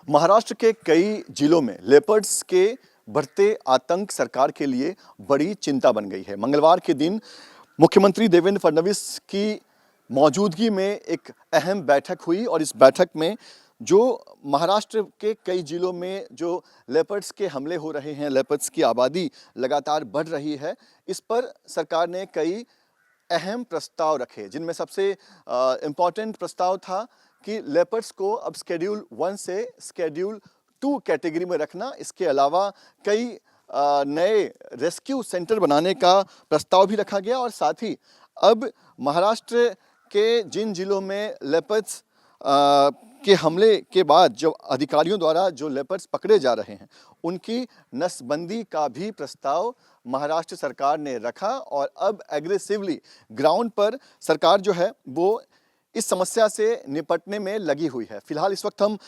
महाराष्ट्र के कई जिलों में लेपर्ड्स के बढ़ते आतंक सरकार के लिए बड़ी चिंता बन गई है। मंगलवार के दिन मुख्यमंत्री देवेंद्र फडणवीस की मौजूदगी में एक अहम बैठक हुई और इस बैठक में जो महाराष्ट्र के कई जिलों में जो लेपर्ड्स के हमले हो रहे हैं, लेपर्ड्स की आबादी लगातार बढ़ रही है, इस पर सरकार ने कई अहम प्रस्ताव रखे, जिनमें सबसे इम्पॉर्टेंट प्रस्ताव था कि लेपर्ड्स को अब शेड्यूल 1 से शेड्यूल 2 कैटेगरी में रखना। इसके अलावा कई नए रेस्क्यू सेंटर बनाने का प्रस्ताव भी रखा गया और साथ ही अब महाराष्ट्र के जिन जिलों में लेपर्ड्स के हमले के बाद जो अधिकारियों द्वारा जो लेपर्ड्स पकड़े जा रहे हैं, उनकी नसबंदी का भी प्रस्ताव महाराष्ट्र सरकार ने रखा और अब एग्रेसिवली ग्राउंड पर सरकार जो है वो इस समस्या से निपटने में लगी हुई है। फिलहाल इस वक्त हम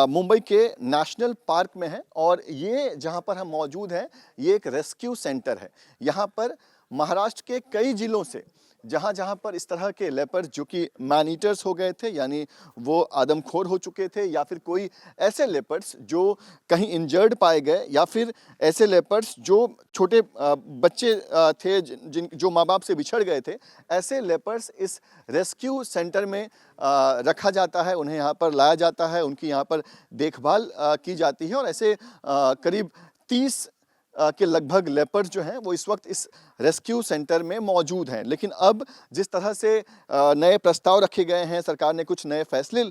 मुंबई के नेशनल पार्क में हैं और ये जहां पर हम मौजूद हैं, ये एक रेस्क्यू सेंटर है। यहाँ पर महाराष्ट्र के कई जिलों से जहां पर इस तरह के लेपर्ड्स जो कि मैन ईटर्स हो गए थे, यानी वो आदमखोर हो चुके थे, या फिर कोई ऐसे लेपर्ड्स जो कहीं इंजर्ड पाए गए, या फिर ऐसे लेपर्ड्स जो छोटे बच्चे थे जिन जो माँ बाप से बिछड़ गए थे, ऐसे लेपर्ड्स इस रेस्क्यू सेंटर में रखा जाता है। उन्हें यहाँ पर लाया जाता है, उनकी यहाँ पर देखभाल की जाती है और ऐसे करीब 30 के लगभग लेपर्ड्स जो हैं वो इस वक्त इस रेस्क्यू सेंटर में मौजूद हैं। लेकिन अब जिस तरह से नए प्रस्ताव रखे गए हैं, सरकार ने कुछ नए फैसले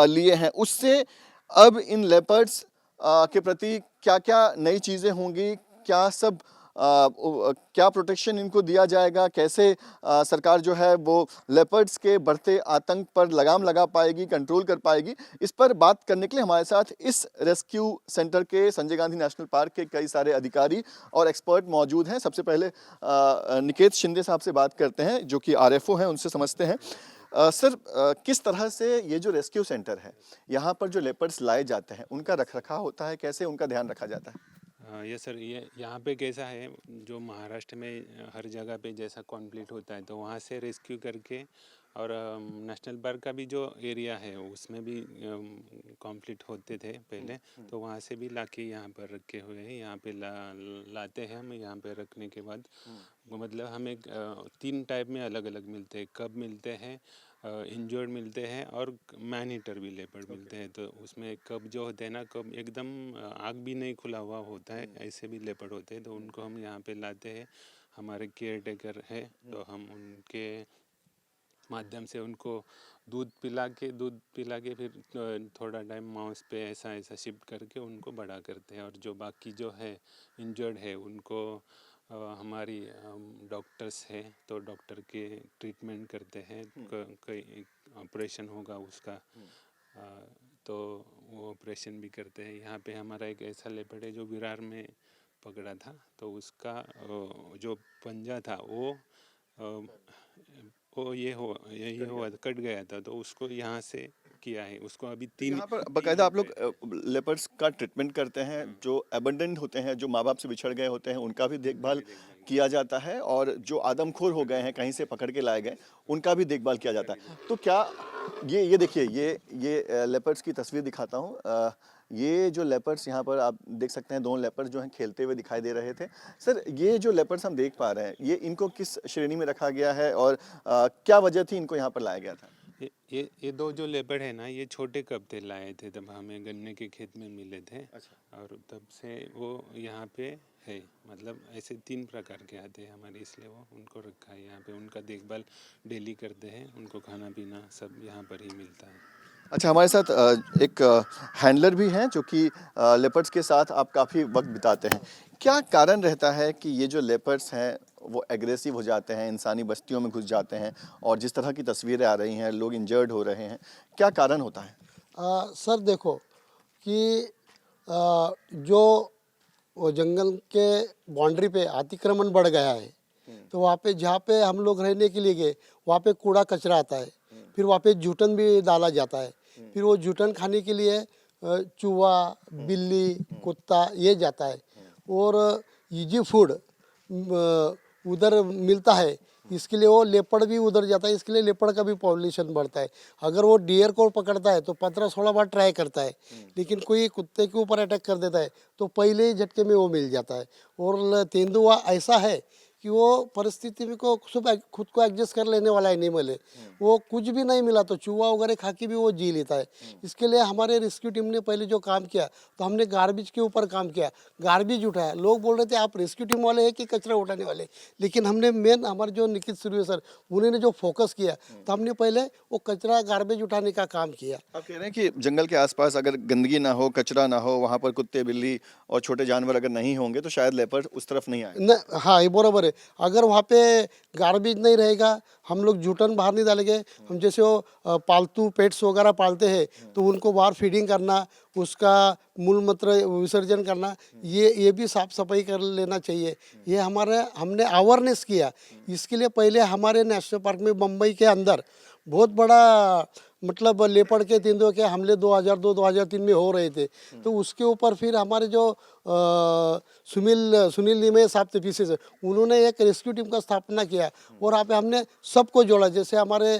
लिए हैं, उससे अब इन लेपर्ड्स के प्रति क्या क्या नई चीज़ें होंगी, क्या सब क्या प्रोटेक्शन इनको दिया जाएगा, कैसे सरकार जो है वो लेपर्ड्स के बढ़ते आतंक पर लगाम लगा पाएगी, कंट्रोल कर पाएगी, इस पर बात करने के लिए हमारे साथ इस रेस्क्यू सेंटर के संजय गांधी नेशनल पार्क के कई सारे अधिकारी और एक्सपर्ट मौजूद हैं। सबसे पहले निकेत शिंदे साहब से बात करते हैं जो कि RFO हैं, उनसे समझते हैं। सर, किस तरह से ये जो रेस्क्यू सेंटर है, यहाँ पर जो लेपर्ड्स लाए जाते हैं, उनका रखरखाव होता है, कैसे उनका ध्यान रखा जाता है? ये सर, ये यहाँ पे कैसा है, जो महाराष्ट्र में हर जगह पे जैसा कॉन्फ्लिक्ट होता है तो वहाँ से रेस्क्यू करके, और नेशनल पार्क का भी जो एरिया है उसमें भी कॉन्फ्लिक्ट होते थे पहले, तो वहाँ से भी लाके यहाँ पर रखे हुए हैं। यहाँ पे लाते हैं हम। यहाँ पे रखने के बाद मतलब हमें 3 टाइप में अलग अलग मिलते हैं। कब मिलते हैं, इंजर्ड मिलते हैं, और मैन ईटर भी लेपर्ड मिलते हैं। तो उसमें कब जो होते हैं ना, कब एकदम आग भी नहीं खुला हुआ होता है, ऐसे भी लेपर्ड होते हैं। तो उनको हम यहाँ पे लाते हैं, हमारे केयर टेकर है, तो हम उनके माध्यम से उनको दूध पिला के फिर थोड़ा टाइम माउस पे ऐसा शिफ्ट करके उनको बड़ा करते हैं। और जो बाकी जो है इंजर्ड है उनको हमारी डॉक्टर्स है, तो डॉक्टर के ट्रीटमेंट करते हैं। कोई ऑपरेशन होगा उसका, तो वो ऑपरेशन भी करते हैं। यहाँ पे हमारा एक ऐसा लेपर्ड है जो विरार में पकड़ा था, तो उसका जो पंजा था वो कट गया था, तो उसको यहाँ से किया है। उसको अभी 3 यहाँ पर बाकायदा आप लोग लेपर्ड्स का ट्रीटमेंट करते हैं, जो एबंडेंट होते हैं, जो माँ बाप से बिछड़ गए होते हैं, उनका भी देखभाल किया जाता है, और जो आदमखोर हो गए हैं, कहीं से पकड़ के लाए गए, उनका भी देखभाल किया जाता है। तो क्या ये देखिए, ये लेपर्ड्स की तस्वीर दिखाता हूँ। ये जो लेपर्ड्स यहाँ पर आप देख सकते हैं, 2 लेपर्ड्स जो हैं खेलते हुए दिखाई दे रहे थे। सर, ये जो लेपर्ड्स हम देख पा रहे हैं, ये इनको किस श्रेणी में रखा गया है और क्या वजह थी इनको यहाँ पर लाया गया था? ये 2 जो लेपर्ड है ना, ये छोटे कब थे, लाए थे तब हमें गन्ने के खेत में मिले थे। अच्छा। और तब से वो यहाँ पे है। मतलब ऐसे 3 प्रकार के आते हैं हमारे, इसलिए वो उनको रखा है यहाँ पे। उनका देखभाल डेली करते हैं, उनको खाना पीना सब यहाँ पर ही मिलता है। अच्छा, हमारे साथ एक हैंडलर भी हैं जो कि लेपर्ड्स के साथ आप काफ़ी वक्त बिताते हैं। क्या कारण रहता है कि ये जो लेपर्ड्स हैं वो एग्रेसिव हो जाते हैं, इंसानी बस्तियों में घुस जाते हैं, और जिस तरह की तस्वीरें आ रही हैं, लोग इंजर्ड हो रहे हैं, क्या कारण होता है? सर देखो कि जो वो जंगल के बाउंड्री पे अतिक्रमण बढ़ गया है, तो वहाँ पे जहाँ पे हम लोग रहने के लिए गए, वहाँ पे कूड़ा कचरा आता है, फिर वहाँ पे जूठन भी डाला जाता है। फिर वो जूठन खाने के लिए चूहा, बिल्ली, कुत्ता ये जाता है, और इजी फूड उधर मिलता है, इसके लिए वो लेपर्ड भी उधर जाता है, इसके लिए लेपर्ड का भी पॉपुलेशन बढ़ता है। अगर वो डियर को पकड़ता है तो 15-16 बार ट्राई करता है, लेकिन कोई कुत्ते के ऊपर अटैक कर देता है तो पहले ही झटके में वो मिल जाता है। और तेंदुआ ऐसा है कि वो परिस्थिति में को खुद को एडजस्ट कर लेने वाला एनिमल है। वो कुछ भी नहीं मिला तो चूहा वगैरह खा के भी वो जी लेता है। इसके लिए हमारे रेस्क्यू टीम ने पहले जो काम किया तो हमने गार्बेज के ऊपर काम किया, गार्बेज उठाया। लोग बोल रहे थे आप रेस्क्यू टीम वाले हैं कि कचरा उठाने वाले, लेकिन हमने मेन हमारे जो निखित सूर्य सर उन्होंने जो फोकस किया तो हमने पहले वो कचरा गार्बेज उठाने का काम किया। आप कह रहे हैं कि जंगल के आसपास अगर गंदगी ना हो, कचरा ना हो, वहाँ पर कुत्ते बिल्ली और छोटे जानवर अगर नहीं होंगे तो शायद लेपर्ड उस तरफ नहीं आए। न हाँ, ये बराबर है। अगर वहाँ पे गार्बेज नहीं रहेगा, हम लोग जूठन बाहर नहीं डालेंगे। हम जैसे वो पालतू पेट्स वगैरह पालते हैं तो उनको बाहर फीडिंग करना, उसका मूल मूत्र विसर्जन करना, ये भी साफ सफाई कर लेना चाहिए। ये हमने अवेयरनेस किया। इसके लिए पहले हमारे नेशनल पार्क में मुंबई के अंदर बहुत बड़ा मतलब लेपर्ड के तेंदुए के हमले 2002-2003 में हो रहे थे। तो उसके ऊपर फिर हमारे जो सुनील निमे साहब थे पीसी से, उन्होंने एक रेस्क्यू टीम का स्थापना किया और यहाँ पे हमने सबको जोड़ा। जैसे हमारे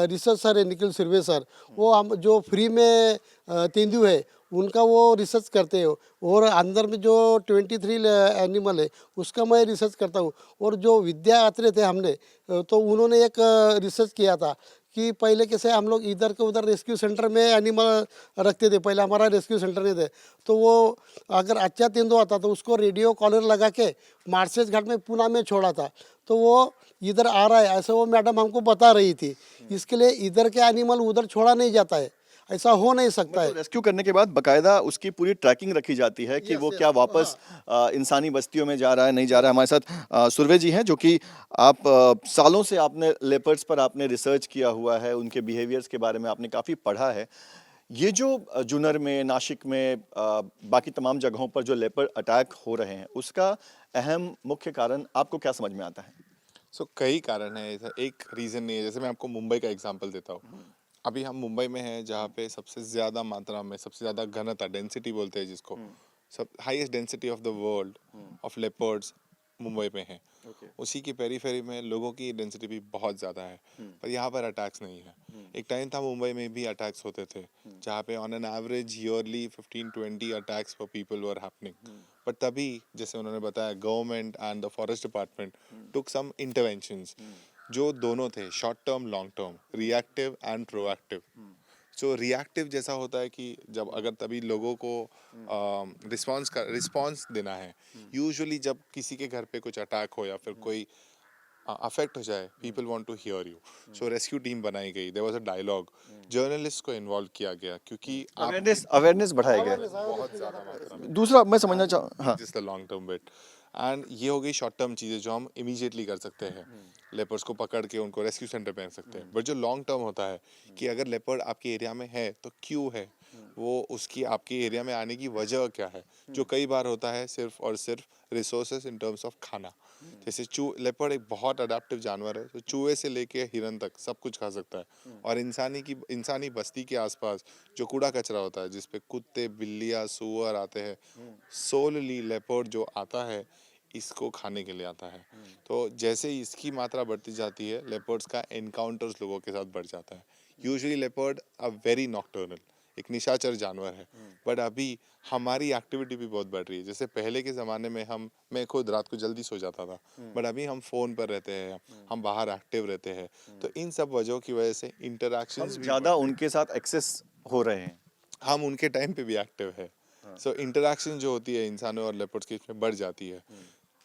रिसर्च सर है निखिल सुर्वे सर, वो हम जो फ्री में तेंदुए है उनका वो रिसर्च करते हो, और अंदर में जो 23 एनिमल है उसका मैं रिसर्च करता हूँ। और जो विद्या यात्री थे हमने तो उन्होंने एक रिसर्च किया था कि पहले कैसे हम लोग इधर के उधर रेस्क्यू सेंटर में एनिमल रखते थे। पहले हमारा रेस्क्यू सेंटर नहीं थे, तो वो अगर अच्छा तेंदुआ आता तो उसको रेडियो कॉलर लगा के मार्सेस घाट में पूना में छोड़ा था, तो वो इधर आ रहा है ऐसा वो मैडम हमको बता रही थी। इसके लिए इधर के एनिमल उधर छोड़ा नहीं जाता है, ऐसा हो नहीं सकता है। रेस्क्यू करने के बाद बकायदा उसकी पूरी ट्रैकिंग रखी जाती है कि वो क्या वापस इंसानी बस्तियों में जा रहा है, नहीं जा रहा है। हमारे साथ सुर्वे जी हैं जो कि आप सालों से आपने लेपर्ड्स पर आपने रिसर्च किया हुआ है, उनके बिहेवियर्स के बारे में आपने काफ़ी पढ़ा है। ये जो जुन्नर में, नासिक में, बाकी तमाम जगहों पर जो लेपर्ड अटैक हो रहे हैं उसका अहम मुख्य कारण आपको क्या समझ में आता है? कई कारण है, ऐसा एक रीज़न नहीं है। जैसे मैं आपको मुंबई का एग्जांपल देता हूँ। अभी हम मुंबई में हैं जहाँ पे सबसे ज़्यादा मात्रा में, सबसे ज़्यादा घनता, डेंसिटी बोलते हैं जिसको, सब highest density of the world of leopards Mumbai में है। उसी की पेरीफेरी में लोगों की डेंसिटी भी बहुत ज़्यादा है, पर यहाँ पर अटैक्स नहीं है। एक टाइम था मुंबई में भी अटैक्स होते थे जहाँ पे on an average yearly 15-20 attacks for people were happening. But तभी जैसे उन्होंने बताया government and the forest department took some interventions जो दोनों थे, short term, long term, reactive and proactive. So reactive जैसा होता है कि जब अगर तभी लोगों को रिस्पॉन्स देना है। यूजुअली जब किसी के घर पे कुछ अटैक हो या फिर कोई अफेक्ट हो जाए, people want to hear you. So rescue team बनाई गई, there was a dialogue, journalist को इन्वॉल्व किया गया क्योंकि अवेयरनेस बढ़ाया गया। बहुत ज़्यादा मात्रा में दूसरा मैं समझना चाह हाँ, जिस the long term bit, and ये हो गई शॉर्ट टर्म चीज़ें जो हम इमीडिएटली कर सकते हैं। लेपर्ड्स को पकड़ के उनको रेस्क्यू सेंटर पे रख सकते हैं। बट जो लॉन्ग टर्म होता है कि अगर लेपर्ड आपके एरिया में है तो क्यों है वो, उसकी आपके एरिया में आने की वजह क्या है, जो कई बार होता है सिर्फ और सिर्फ रिसोर्सेज इन टर्म्स ऑफ खाना। जैसे लेपर्ड एक बहुत अडेप्टिव जानवर है, तो चूहे से लेके हिरन तक सब कुछ खा सकता है। और इंसानी बस्ती के आसपास जो कूड़ा कचरा होता है जिसपे कुत्ते, बिल्लियाँ, सूअर आते हैं, सोलली लेपर्ड जो आता है इसको खाने के लिए आता है। तो जैसे ही इसकी मात्रा बढ़ती जाती है, लेपर्ड्स का एनकाउंटर्स लोगों के साथ बढ़ जाता है। Usually leopard a very nocturnal, एक निशाचर जानवर है। बट अभी हमारी एक्टिविटी भी बहुत बढ़ रही है। जैसे पहले के ज़माने में मैं खुद रात को जल्दी सो जाता था, बट अभी हम फ़ोन पर रहते हैं, हम बाहर एक्टिव रहते हैं। तो इन सब वजहों की वजह से इंटरैक्शंस भी ज़्यादा उनके साथ एक्सेस हो रहे हैं। हम उनके टाइम पे भी एक्टिव है। सो इंटरैक्शन जो होती है इंसानों और लेपर्ड्स के बीच में बढ़ जाती है।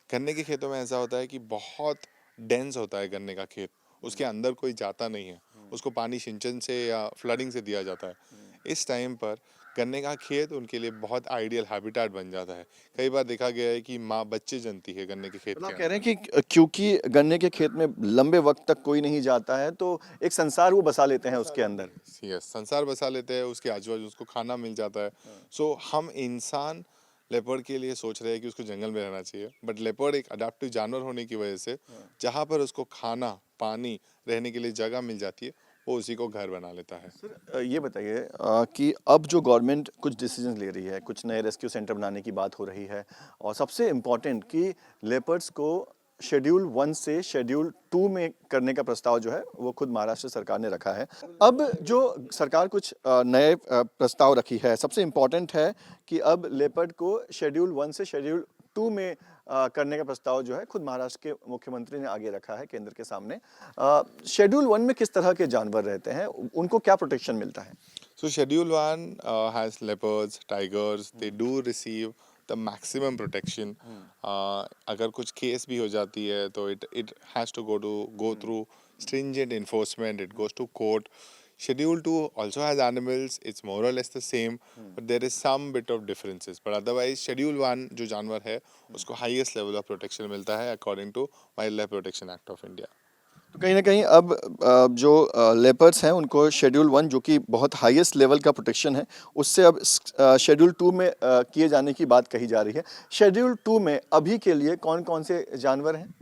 गन्ने के खेतों में ऐसा होता है कि बहुत डेंस होता है गन्ने का खेत, उसके अंदर कोई जाता नहीं है, उसको पानी सिंचन से या फ्लडिंग से दिया जाता है। इस टाइम पर गन्ने का खेत उनके लिए बहुत आइडियल हैबिटेट बन जाता है। कई बार देखा गया है कि माँ बच्चे जनती है गन्ने के खेत मतलब के आप कह रहे हैं कि क्योंकि गन्ने के खेत में लंबे वक्त तक कोई नहीं जाता है तो एक संसार वो बसा लेते हैं उसके अंदर। यस, संसार बसा लेते हैं, उसके आजू बाजू उसको खाना मिल जाता है। सो हम इंसान लेपर्ड के लिए सोच रहे हैं कि उसको जंगल में रहना चाहिए, बट लेपर्ड एक अडेप्टिव जानवर होने की वजह से जहाँ पर उसको खाना, पानी, रहने के लिए जगह मिल जाती है, वो उसी को घर बना लेता है। सर ये बताइए कि अब जो गवर्नमेंट कुछ डिसीजन ले रही है, कुछ नए रेस्क्यू सेंटर बनाने की बात हो रही है और सबसे इम्पोर्टेंट कि लेपर्ड्स को शेड्यूल 1 से शेड्यूल 2 में करने का प्रस्ताव जो है वो खुद महाराष्ट्र सरकार ने रखा है। अब जो सरकार कुछ नए प्रस्ताव रखी है, सबसे इम्पोर्टेंट है कि अब लेपर्ड को शेड्यूल 1 से शेड्यूल 2 में करने का प्रस्ताव जो है खुद महाराष्ट्र के मुख्यमंत्री ने आगे रखा है केंद्र के सामने। शेड्यूल 1 में किस तरह के जानवर रहते हैं, उनको क्या प्रोटेक्शन मिलता है? So Schedule 1 has leopards, tigers. They do receive the maximum protection. अगर कुछ केस भी हो जाती है तो it has to go through stringent enforcement. It goes to court. Schedule 2 also has animals. It's more or less the same, but there is some bit of differences. But otherwise, Schedule 1 जो जानवर है उसको highest level of protection मिलता है according to Wildlife Protection Act of India. तो कहीं ना कहीं अब जो लेपर्ड्स हैं उनको शेड्यूल 1 जो कि बहुत हाईएस्ट लेवल का प्रोटेक्शन है उससे अब शेड्यूल 2 में किए जाने की बात कही जा रही है। शेड्यूल 2 में अभी के लिए कौन कौन से जानवर हैं,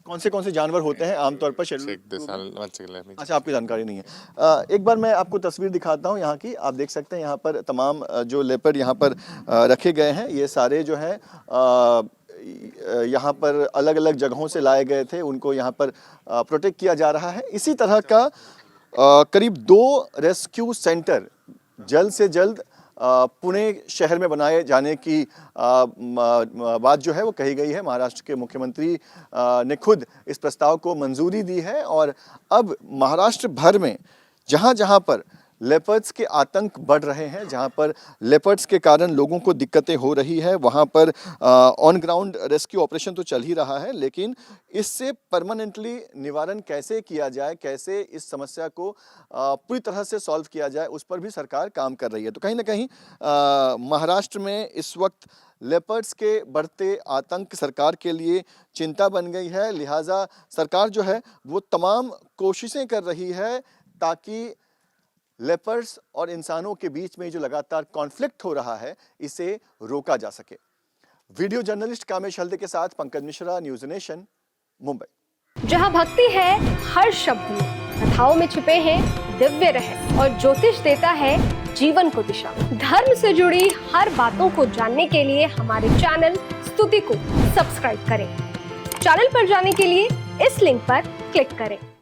कौन से जानवर होते हैं आमतौर पर शेड्यूल 2 में? अच्छा, आपकी जानकारी नहीं है। एक बार मैं आपको तस्वीर दिखाता हूँ यहाँ की। आप देख सकते हैं यहाँ पर तमाम जो लेपर्ड यहाँ पर रखे गए हैं, ये सारे जो हैं यहाँ पर अलग अलग जगहों से लाए गए थे, उनको यहाँ पर प्रोटेक्ट किया जा रहा है। इसी तरह का करीब 2 रेस्क्यू सेंटर जल्द से जल्द पुणे शहर में बनाए जाने की बात जो है वो कही गई है। महाराष्ट्र के मुख्यमंत्री ने खुद इस प्रस्ताव को मंजूरी दी है और अब महाराष्ट्र भर में जहाँ जहाँ पर लेपर्ड्स के आतंक बढ़ रहे हैं, जहां पर लेपर्ड्स के कारण लोगों को दिक्कतें हो रही है, वहां पर ऑन ग्राउंड रेस्क्यू ऑपरेशन तो चल ही रहा है, लेकिन इससे परमानेंटली निवारण कैसे किया जाए, कैसे इस समस्या को पूरी तरह से सॉल्व किया जाए, उस पर भी सरकार काम कर रही है। तो कहीं ना कहीं महाराष्ट्र में इस वक्त लेपर्ड्स के बढ़ते आतंक सरकार के लिए चिंता बन गई है। लिहाजा सरकार जो है वो तमाम कोशिशें कर रही है ताकि लेपर्ड्स और इंसानों के बीच में जो लगातार कॉन्फ्लिक्ट हो रहा है इसे रोका जा सके। वीडियो जर्नलिस्ट कामेश हल्दे के साथ पंकज मिश्रा, न्यूज़ नेशन, मुंबई। जहां भक्ति है हर शब्द में, कथाओं में छिपे हैं दिव्य रहस्य और ज्योतिष देता है जीवन को दिशा। धर्म से जुड़ी हर बातों को जानने के लिए हमारे चैनल स्तुति को सब्सक्राइब करें। चैनल पर जाने के लिए इस लिंक पर क्लिक करें।